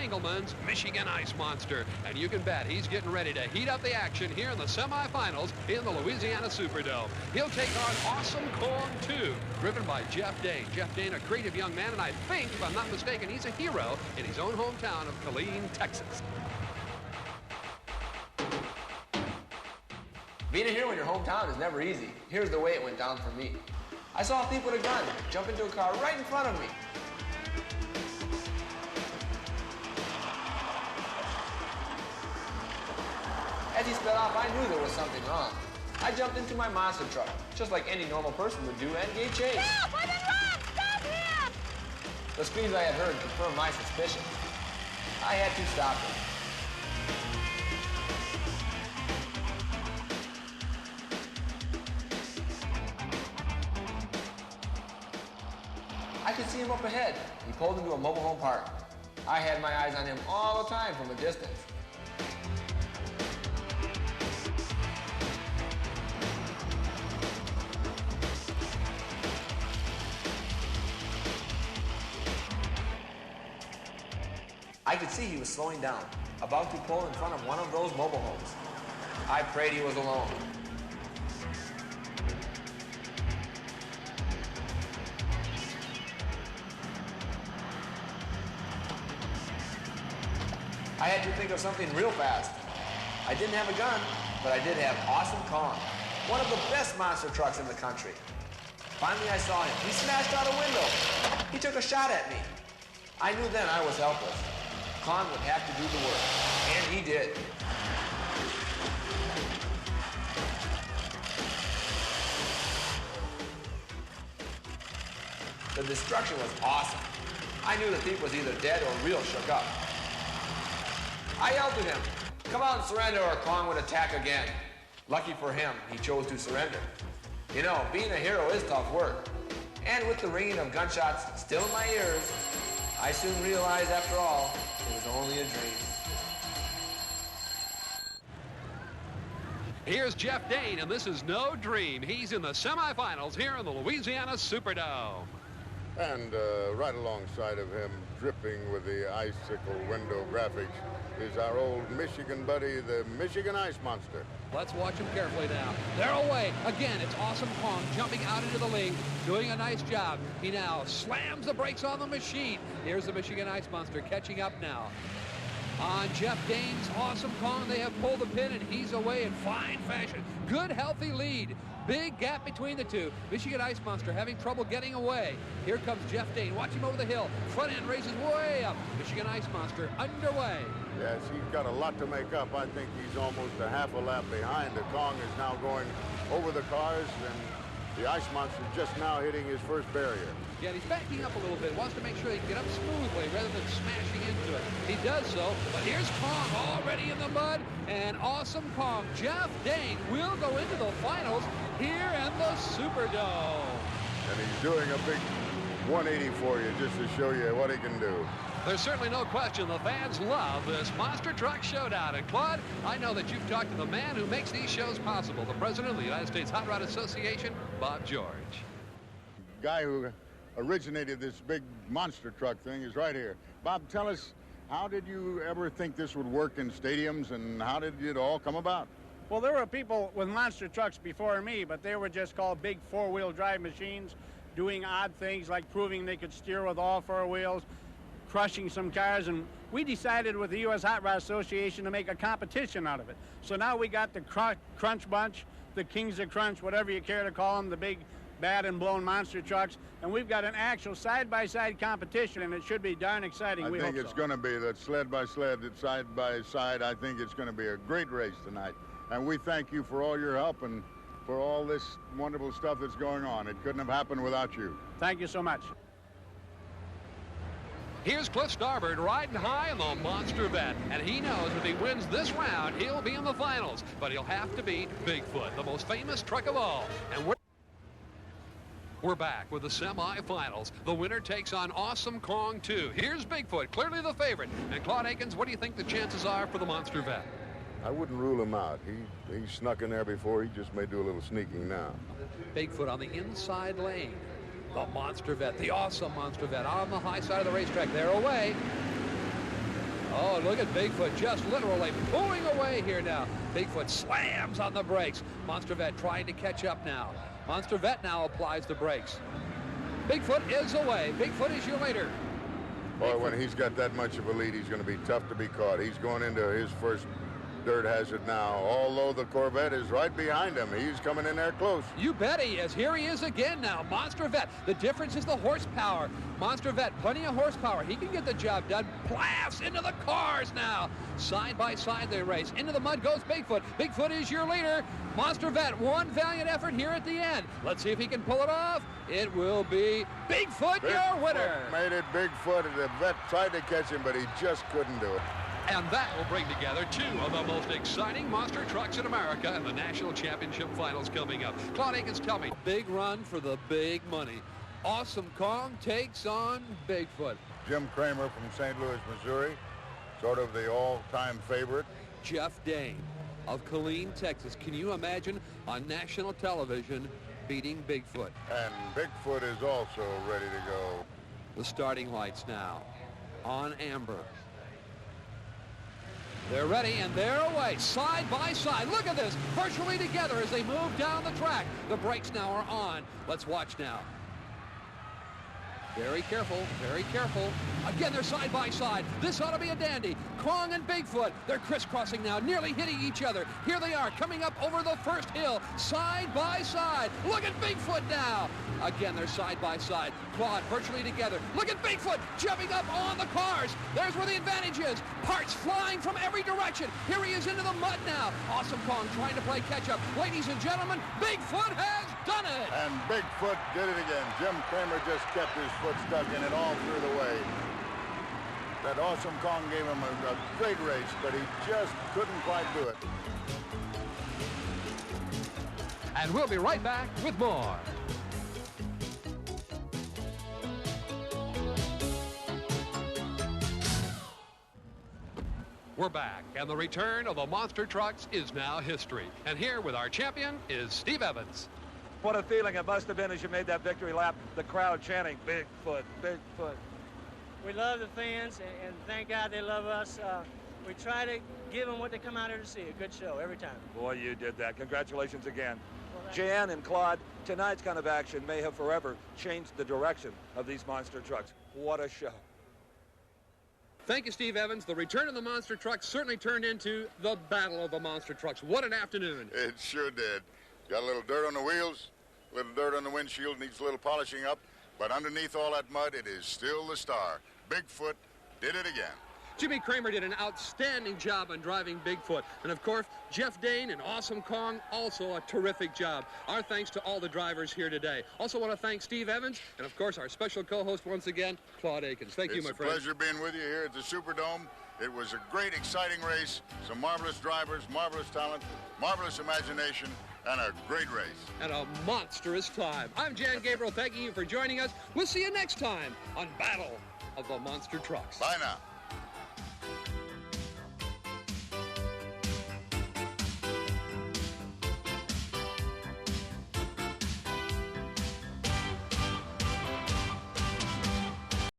Engelman's Michigan Ice Monster. And you can bet he's getting ready to heat up the action here in the semifinals in the Louisiana Superdome. He'll take on Awesome Kong 2, driven by Jeff Dane. Jeff Dane, a creative young man, and I think, if I'm not mistaken, he's a hero in his own hometown of Killeen, Texas. Being a hero in your hometown is never easy. Here's the way it went down for me. I saw a thief with a gun jump into a car right in front of me. As he sped off, I knew there was something wrong. I jumped into my monster truck, just like any normal person would do, and gave chase. Stop! I'm in wrong! Stop him! The screams I had heard confirmed my suspicions. I had to stop him. I could see him up ahead. He pulled into a mobile home park. I had my eyes on him all the time from a distance. I could see he was slowing down, about to pull in front of one of those mobile homes. I prayed he was alone. I had to think of something real fast. I didn't have a gun, but I did have Awesome Kong, one of the best monster trucks in the country. Finally, I saw him. He smashed out a window. He took a shot at me. I knew then I was helpless. Kong would have to do the work, and he did. The destruction was awesome. I knew the thief was either dead or real shook up. I yelled at him, "Come out and surrender or Kong would attack again." Lucky for him, he chose to surrender. You know, being a hero is tough work. And with the ringing of gunshots still in my ears, I soon realized, after all, it was only a dream. Here's Jeff Dane, and this is no dream. He's in the semifinals here in the Louisiana Superdome. And right alongside of him, dripping with the icicle window graphics, is our old Michigan buddy, the Michigan Ice Monster. Let's watch him carefully now. They're away. Again, it's Awesome Kong jumping out into the lead, doing a nice job. He now slams the brakes on the machine. Here's the Michigan Ice Monster catching up now. On Jeff Dane's Awesome Kong, they have pulled the pin, and he's away in fine fashion. Good, healthy lead. Big gap between the two. Michigan Ice Monster having trouble getting away. Here comes Jeff Dane. Watch him over the hill. Front end raises way up. Michigan Ice Monster underway. Yes, he's got a lot to make up. I think he's almost a half a lap behind. The Kong is now going over the cars, and the Ice Monster just now hitting his first barrier. Yeah, he's backing up a little bit. Wants to make sure he can get up smoothly rather than smashing into it. He does so, but here's Kong already in the mud, and Awesome Kong, Jeff Dane, will go into the finals here in the Superdome. And he's doing a big 180 for you just to show you what he can do. There's certainly no question the fans love this Monster Truck Showdown. And Claude, I know that you've talked to the man who makes these shows possible, the president of the United States Hot Rod Association, Bob George. The guy who originated this big monster truck thing is right here. Bob, tell us, how did you ever think this would work in stadiums, and how did it all come about? Well, there were people with monster trucks before me, but they were just called big four-wheel drive machines, doing odd things like proving they could steer with all four wheels, crushing some cars, and we decided with the U.S. Hot Rod Association to make a competition out of it. So now we got the Crunch Bunch, the Kings of Crunch, whatever you care to call them, the big bad and blown monster trucks, and we've got an actual side-by-side competition, and it should be darn exciting. I think it's going to be that sled by sled, side by side. I think it's going to be a great race tonight, and we thank you for all your help and for all this wonderful stuff that's going on. It couldn't have happened without you. Thank you so much. Here's Cliff Starbird riding high in the Monster Vet, and he knows if he wins this round, he'll be in the finals, but he'll have to beat Bigfoot, the most famous truck of all. And we're back with the semifinals. The winner takes on Awesome Kong 2. Here's Bigfoot, clearly the favorite. And Claude Akins, what do you think the chances are for the Monster Vet? I wouldn't rule him out. He snuck in there before. He just may do a little sneaking now. Bigfoot on the inside lane. The Monster Vet, the awesome Monster Vet, on the high side of the racetrack. They're away. look at Bigfoot just literally pulling away here now. Bigfoot slams on the brakes. Monster Vet trying to catch up now. Monster Vet now applies the brakes. Bigfoot is away. Bigfoot is your leader. Boy, when he's got that much of a lead, he's going to be tough to be caught. He's going into his first dirt hazard now, although the Corvette is right behind him. He's coming in there close. You bet he is. Here he is again now. Monster Vet. The difference is the horsepower. Monster Vet, plenty of horsepower. He can get the job done. Blasts into the cars now. Side by side they race. Into the mud goes Bigfoot. Bigfoot is your leader. Monster Vet, one valiant effort here at the end. Let's see if he can pull it off. It will be Bigfoot, your winner. Made it Bigfoot. The Vet tried to catch him, but he just couldn't do it. And that will bring together two of the most exciting monster trucks in America and the National Championship Finals coming up. Claude Akins, tell me. Big run for the big money. Awesome Kong takes on Bigfoot. Jim Kramer from St. Louis, Missouri, sort of the all-time favorite. Jeff Dane of Killeen, Texas. Can you imagine on national television beating Bigfoot? And Bigfoot is also ready to go. The starting lights now on amber. They're ready, and they're away, side by side. Look at this, virtually together as they move down the track. The brakes now are on. Let's watch now. Very careful, very careful. Again, they're side by side. This ought to be a dandy. Kong and Bigfoot, they're crisscrossing now, nearly hitting each other. Here they are, coming up over the first hill, side by side. Look at Bigfoot now. Again, they're side by side. Claude virtually together. Look at Bigfoot jumping up on the cars. There's where the advantage is. Parts flying from every direction. Here he is into the mud now. Awesome Kong trying to play catch-up. Ladies and gentlemen, Bigfoot has done it. And Bigfoot did it again. Jim Kramer just kept his foot stuck in it all through the way. That Awesome Kong gave him a great race, but he just couldn't quite do it. And we'll be right back with more. We're back, and the return of the monster trucks is now history. And here with our champion is Steve Evans. What a feeling it must have been as you made that victory lap, the crowd chanting, Bigfoot, Bigfoot. We love the fans, and thank God they love us. We try to give them what they come out here to see, a good show every time. Boy, you did that. Congratulations again. Well, Jan and Claude, tonight's kind of action may have forever changed the direction of these monster trucks. What a show. Thank you, Steve Evans. The return of the monster trucks certainly turned into the battle of the monster trucks. What an afternoon. It sure did. Got a little dirt on the wheels, a little dirt on the windshield, needs a little polishing up, but underneath all that mud, it is still the star. Bigfoot did it again. Jimmy Kramer did an outstanding job on driving Bigfoot. And of course, Jeff Dane and Awesome Kong, also a terrific job. Our thanks to all the drivers here today. Also want to thank Steve Evans and of course our special co-host once again, Claude Akins. Thank you, my friend. It's a pleasure being with you here at the Superdome. It was a great, exciting race. Some marvelous drivers, marvelous talent, marvelous imagination, and a great race. And a monstrous time. I'm Jan Gabriel, thanking you for joining us. We'll see you next time on Battle of the Monster Trucks. Bye now.